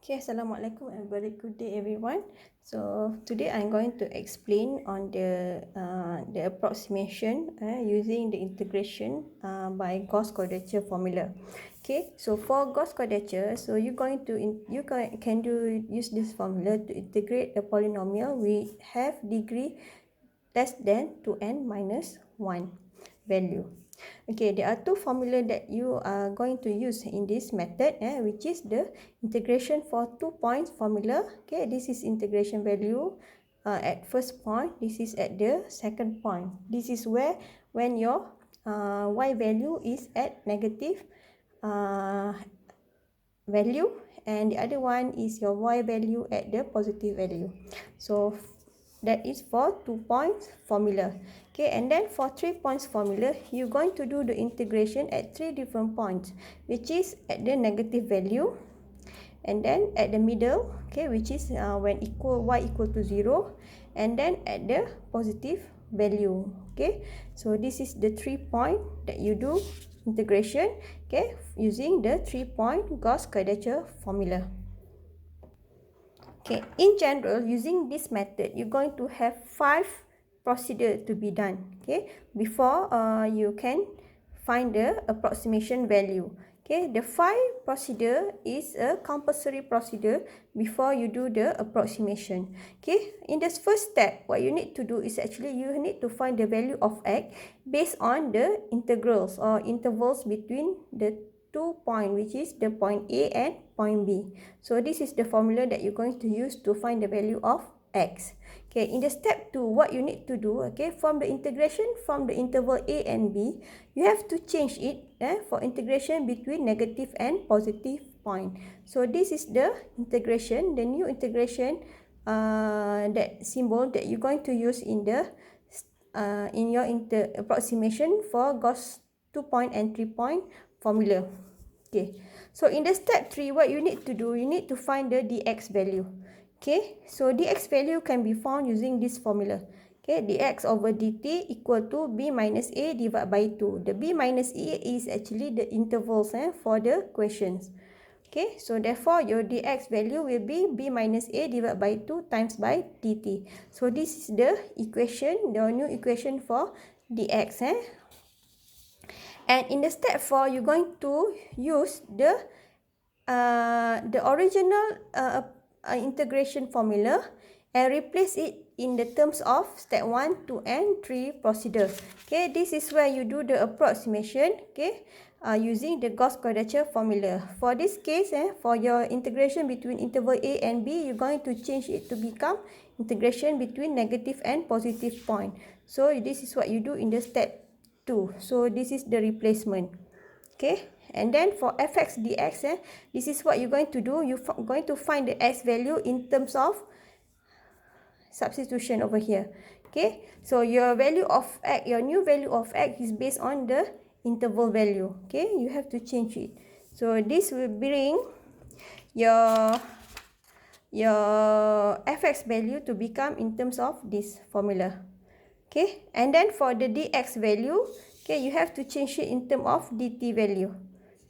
Okay, Assalamualaikum and very good day everyone. So today I'm going to explain on the approximation using the integration by Gauss Quadrature formula. Okay, so for Gauss Quadrature, so can use this formula to integrate a polynomial we have degree less than 2n minus 1 value. Okay, there are two formula that you are going to use in this method, which is the integration for 2 points formula. Okay, this is integration value at first point. This is at the second point. This is where when your y value is at negative value, and the other one is your y value at the positive value. So that is for 2 points formula. Okay, and then for 3 points formula, you're going to do the integration at 3 different points, which is at the negative value, and then at the middle, okay, which is when y equal to 0, and then at the positive value. Okay, so this is the 3 point that you do integration, okay, using the 3-point Gauss Quadrature formula. Okay, in general, using this method, you're going to have 5 procedures to be done, okay, before you can find the approximation value. Okay, the 5 procedure is a compulsory procedure before you do the approximation. Okay, in this first step, what you need to do is actually you need to find the value of x based on the integrals or intervals between the 2 points, which is the point A and point B. So this is the formula that you're going to use to find the value of x. Okay, in the step 2, what you need to do, okay, from the integration from the interval A and B, you have to change it for integration between negative and positive point. So this is the integration, the new integration, that symbol that you're going to use in the in your approximation for Gauss 2-point and 3-point formula. Okay, so in the step 3, what you need to do, you need to find the dx value. Okay, so dx value can be found using this formula. Okay, dx over dt equal to b minus a divided by 2. The b minus a is actually the intervals for the questions. Okay, so therefore your dx value will be b minus a divided by 2 times by dt. So this is the equation, the new equation for dx. And in the step 4, you're going to use the original integration formula and replace it in the terms of step 1, 2 and 3 procedure. Okay, this is where you do the approximation, okay, using the Gauss Quadrature formula. For this case, for your integration between interval A and B, you're going to change it to become integration between negative and positive point. So this is what you do in the step 2. So this is the replacement. Okay, and then for fx dx, this is what you're going to do. You're going to find the x value in terms of substitution over here. Okay, so your value of x, your new value of x is based on the interval value. Okay, you have to change it. So this will bring your fx value to become in terms of this formula. Okay, and then for the dx value, okay, you have to change it in terms of dt value.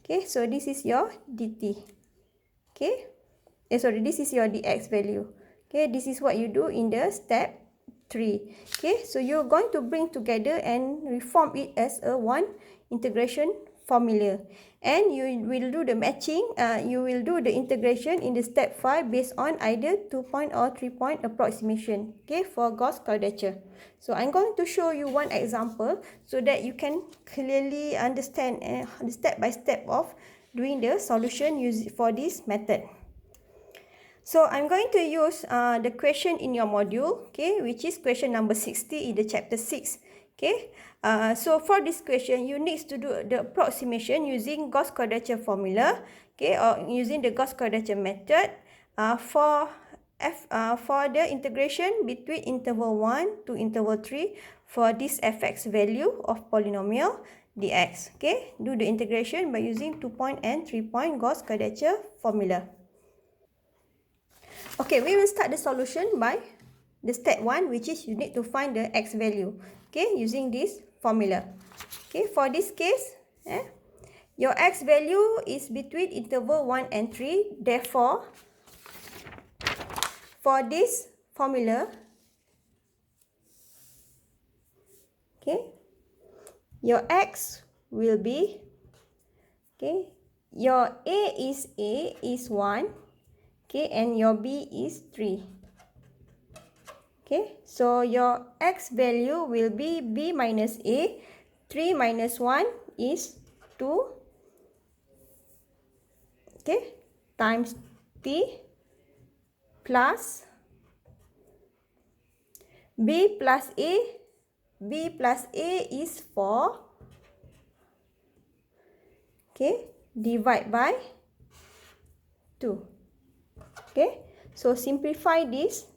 Okay, so this is your dt. Okay, this is your dx value. Okay, this is what you do in the step 3. Okay, so you're going to bring together and reform it as a one integration formula, and you will do the matching, you will do the integration in the step 5 based on either 2-point or 3-point approximation, okay, for Gauss Quadrature. So I'm going to show you one example so that you can clearly understand the step by step of doing the solution for this method. So I'm going to use the question in your module, okay, which is question number 60 in the chapter 6. Okay, so for this question, you need to do the approximation using Gauss Quadrature formula, okay, or using the Gauss Quadrature method for the integration between interval 1 to interval 3 for this fx value of polynomial dx. Okay, do the integration by using 2-point and 3-point Gauss Quadrature formula. Okay, we will start the solution by the step 1, which is you need to find the x value, okay, using this formula. Okay, for this case, your x value is between interval 1 and 3. Therefore, for this formula, okay, your x will be, okay, your A is 1, okay, and your B is 3. Okay, so your x value will be B minus A. 3 minus 1 is 2. Okay, times T plus B plus A. B plus A is 4. Okay, divide by 2. Okay, so simplify this.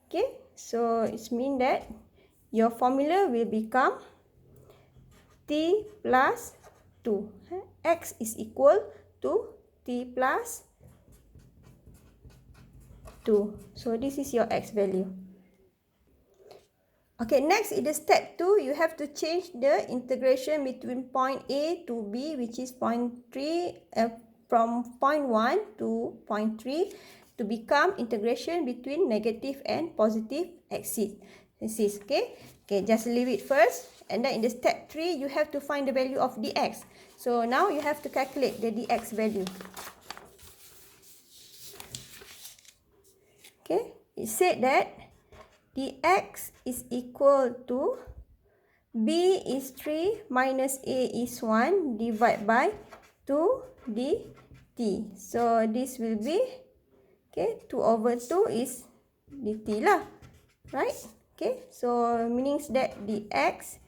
Okay, so it means that your formula will become T plus 2. X is equal to T plus 2. So this is your x value. Okay, next in the step 2, you have to change the integration between point A to B, which is point 3, from point 1 to point 3, to become integration between negative and positive axis. Okay, just leave it first. And then in the step 3, you have to find the value of dx. So now you have to calculate the dx value. Okay, it said that dx is equal to B is 3 minus A is 1 divided by 2 dt. So this will be, okay, 2 over 2 is dt lah, right? Okay, so means that dx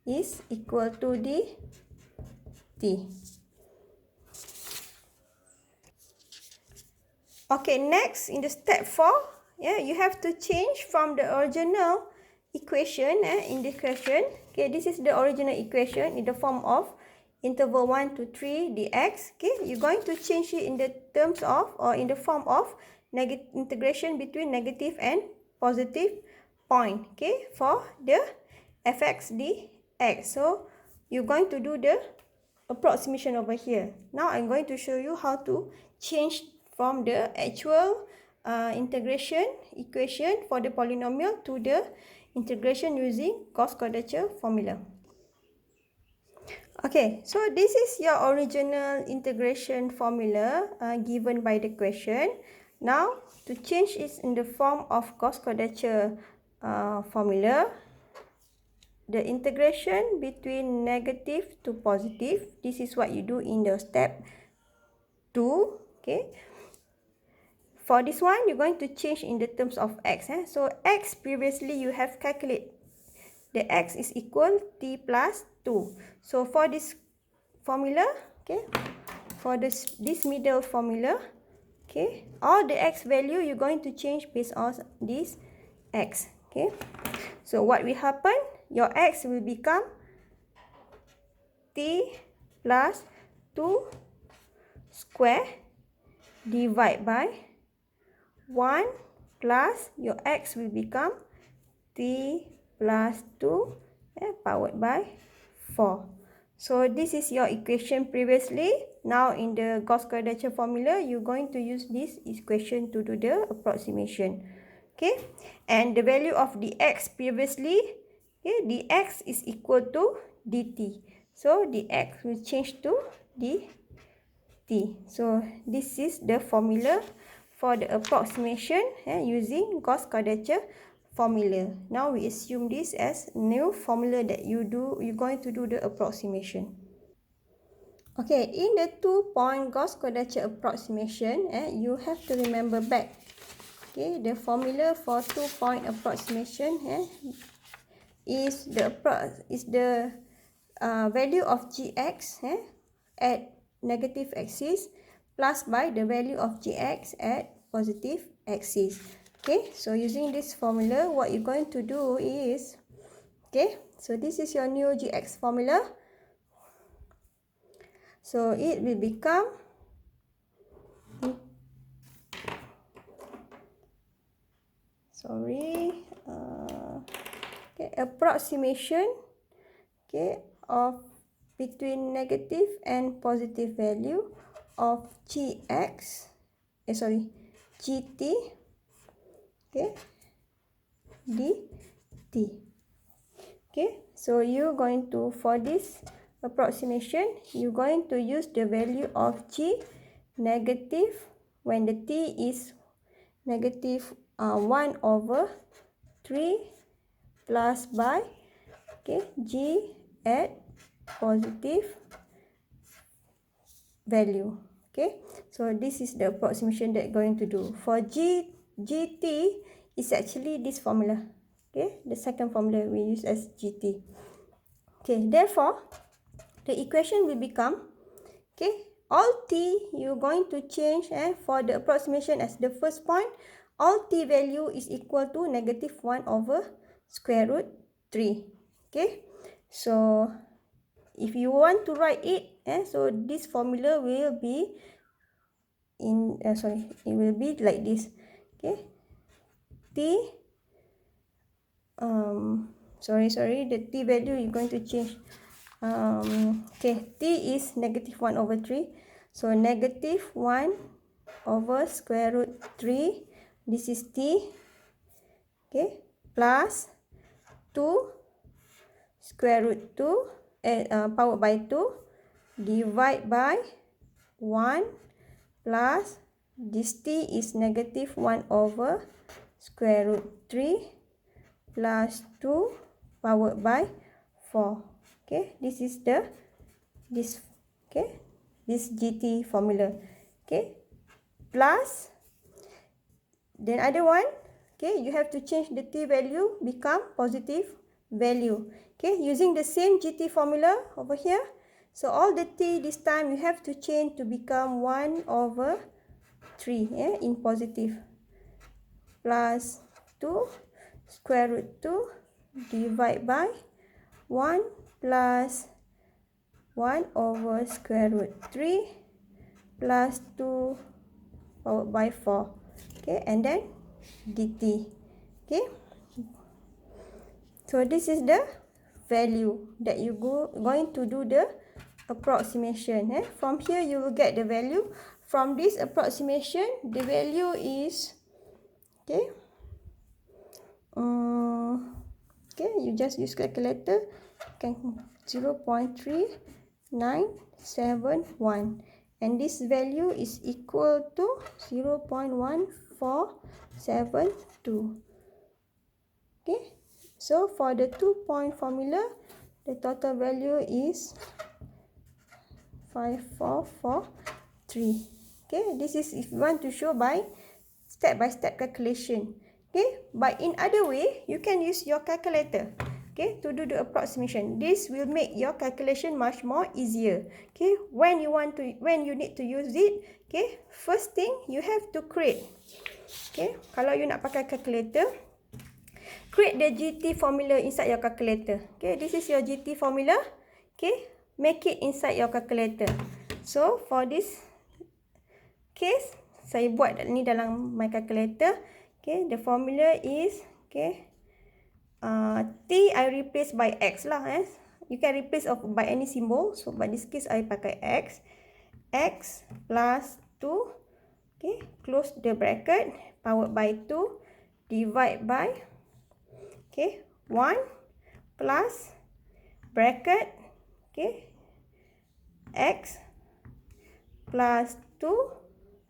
is equal to dt. Okay, next in the step 4, yeah, you have to change from the original equation in this question. Okay, this is the original equation in the form of interval 1 to 3 dx. Okay, you're going to change it in the terms of, or in the form of integration between negative and positive point. Okay, for the fx dx. So you're going to do the approximation over here. Now I'm going to show you how to change from the actual integration equation for the polynomial to the integration using Gauss Quadrature formula. Okay, so this is your original integration formula given by the question. Now, to change it in the form of Gauss Quadrature formula, the integration between negative to positive, this is what you do in the step 2. Okay. For this one, you're going to change in the terms of x. So x previously you have calculated. The x is equal t plus 2. So for this formula, okay, for this middle formula, okay, all the x value you're going to change based on this x. Okay. So what will happen? Your x will become t plus 2 square divided by 1 plus your x will become t plus 2 powered by 4. So this is your equation previously. Now in the Gauss Quadrature formula, you're going to use this equation to do the approximation. Okay, and the value of dx previously, okay, dx is equal to dt. So dx will change to dt. So this is the formula for the approximation using Gauss Quadrature formula. Now we assume this as new formula that you're going to do the approximation. Okay, in the 2-point Gauss Quadrature approximation, you have to remember back. Okay, the formula for 2-point approximation is the value of gx at negative axis plus by the value of gx at positive axis. Okay, so using this formula, what you're going to do is, okay, so this is your new gx formula. So it will become approximation, okay, of between negative and positive value of gt okay, dt. Okay, so you're going to, for this approximation, you're going to use the value of g negative when the t is negative 1 over 3 plus by, okay, g at positive value. Okay, so this is the approximation that we're going to do. For gt is actually this formula. Okay, the second formula we use as gt. Okay, therefore, the equation will become, okay, all t you're going to change for the approximation as the first point, all t value is equal to negative 1 over square root 3. Okay, so if you want to write it, so this formula will be in, it will be like this. Okay, t, the t value you're going to change. Okay, t is negative 1 over 3. So negative 1 over square root 3. This is t. Okay, plus 2 square root 2 powered by 2 divide by 1 plus this t is negative 1 over square root 3 plus 2 powered by 4. Okay, this is this gt formula. Okay, plus then other one, okay, you have to change the t value become positive value. Okay, using the same gt formula over here. So all the t this time you have to change to become 1 over 3 in positive, plus 2 square root 2 divide by 1 plus 1 over square root 3 plus 2 powered by 4. Okay, and then dt. Okay, so this is the value that you going to do the approximation. From here you will get the value. From this approximation, the value is, okay, okay, you just use calculator, can 0.3971, and this value is equal to 0.1472. Okay, so for the 2-point formula, the total value is 5443. Okay, this is if you want to show by step-by-step calculation. Okay, but in other way, you can use your calculator, okay, to do the approximation. This will make your calculation much more easier. Okay, when you need to use it, okay, first thing you have to create. Okay, kalau you nak pakai calculator, create the GT formula inside your calculator. Okay, this is your GT formula. Okay, make it inside your calculator. So for this case, saya buat ni dalam my calculator. Okay, the formula is, okay, t I replace by x lah. You can replace by any symbol. So by this case I pakai x. X plus 2. Okay, close the bracket. Powered by 2 divide by, okay, 1 plus bracket, okay, x plus 2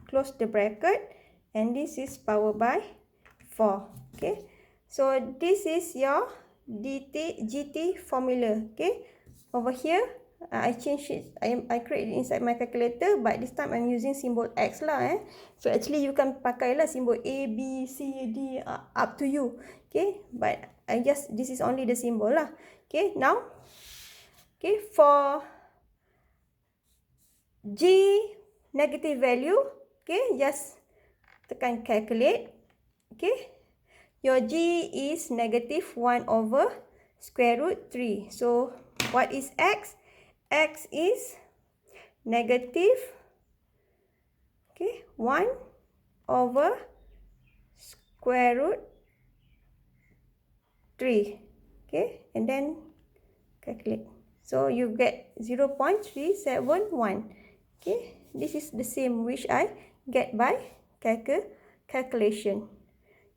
close the bracket, and this is powered by 4. Okay, so this is your GT formula. Okay, over here I change it, I create it inside my calculator, but this time I'm using symbol x lah. So actually you can pakai lah symbol A, B, C, D, up to you. Okay, but this is only the symbol lah. Okay, now, okay, for G negative value, okay, just tekan calculate. Okay, your G is negative 1 over square root 3. So what is x? X is negative, okay, 1 over square root 3. Okay, and then calculate. So you get 0.371. Okay, this is the same which I get by calculation.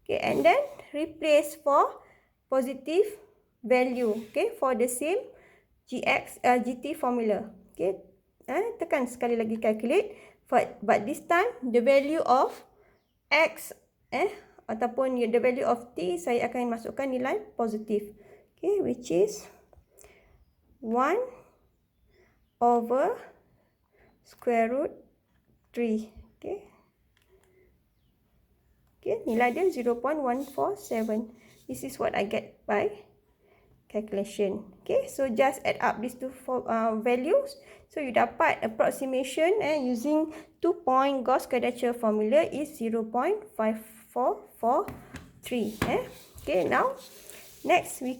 Okay, and then replace for positive value, okay, for the same GT formula. Okay, tekan sekali lagi calculate, but this time the value of X ataupun the value of T, saya akan masukkan nilai positif. Okay, which is 1 over square root 3. Okay. Okay, nilai dia 0.147. This is what I get by calculation. Okay, so just add up these two values. So you dapat approximation using 2-point Gauss Quadrature formula is 0.5443. Okay, now next we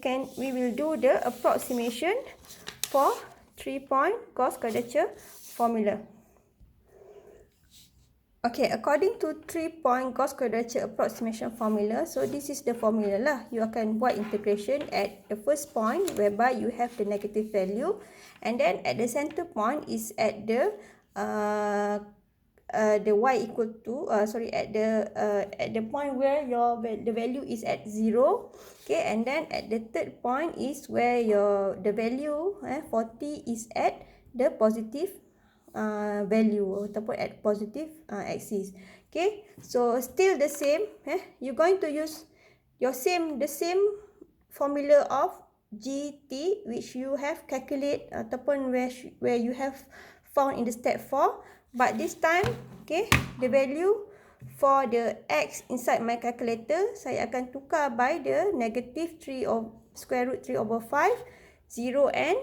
will do the approximation for 3-point Gauss Quadrature formula. Okay, according to 3-point Gauss Quadrature approximation formula, so this is the formula lah. You akan buat integration at the first point whereby you have the negative value, and then at the center point is at the y equal to at the point where the value is at 0. Okay, and then at the third point is where the value 40 is at the positive value ataupun at positive axis. Okay, so still the same, you're going to use the same formula of GT which you have calculate ataupun where you have found in the step 4, but this time, okay, the value for the X inside my calculator saya akan tukar by the negative 3 of square root 3 over 5, 0 and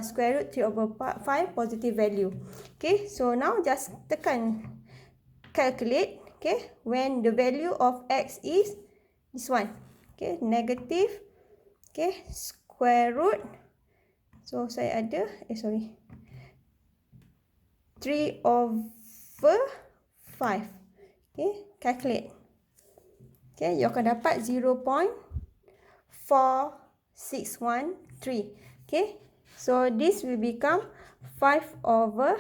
square root 3 over 5 positive value. Okay, so now just tekan calculate, okay, when the value of X is this one, okay, negative, okay, square root, so saya ada 3 over 5. Okay, calculate. Okay, you akan dapat 0.4613. Okay, so this will become 5 over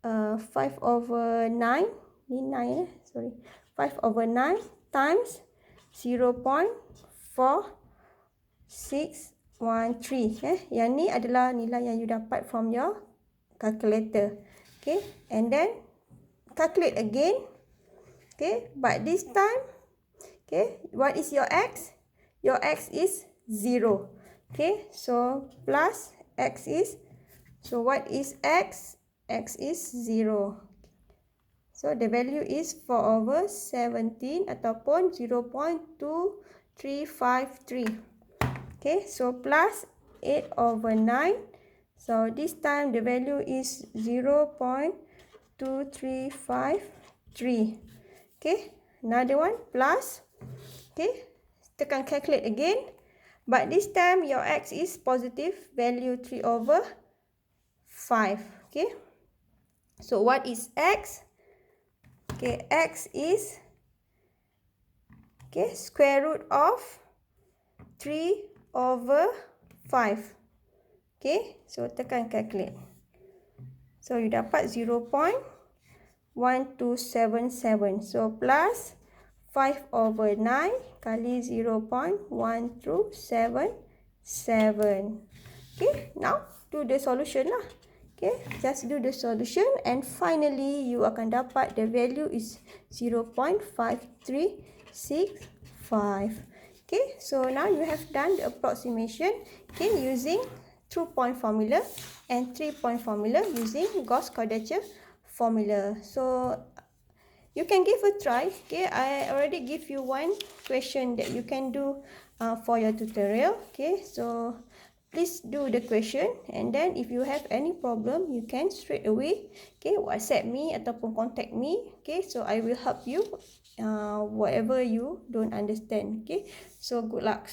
9. Ni 9 5 over 9 times 0.4613. Yang ni adalah nilai yang you dapat from your calculator. Okay, and then calculate again. Okay, but this time, okay, what is your X? Your X is 0. Okay, so plus X is, so what is X? X is 0. So the value is 4 over 17 ataupun 0.2353. Okay, so plus 8 over 9. So this time the value is 0.2353. Okay, another one plus. Okay, tekan calculate again. But this time your X is positive value 3 over 5. Okay, so what is X? Okay, X is, okay, square root of 3 over 5. Okay, so tekan calculate. So you dapat 0.1277. So plus 5 over 9 kali 0.1277. Okay, now do the solution lah. Okay, just do the solution and finally you akan dapat the value is 0.5365. Okay, so now you have done the approximation, okay, using 2-point formula and 3-point formula using Gauss Quadrature formula. So you can give a try. Okay, I already give you one question that you can do for your tutorial. Okay, so please do the question, and then if you have any problem, you can straight away, okay, WhatsApp me ataupun contact me. Okay, so I will help you whatever you don't understand. Okay, so good luck.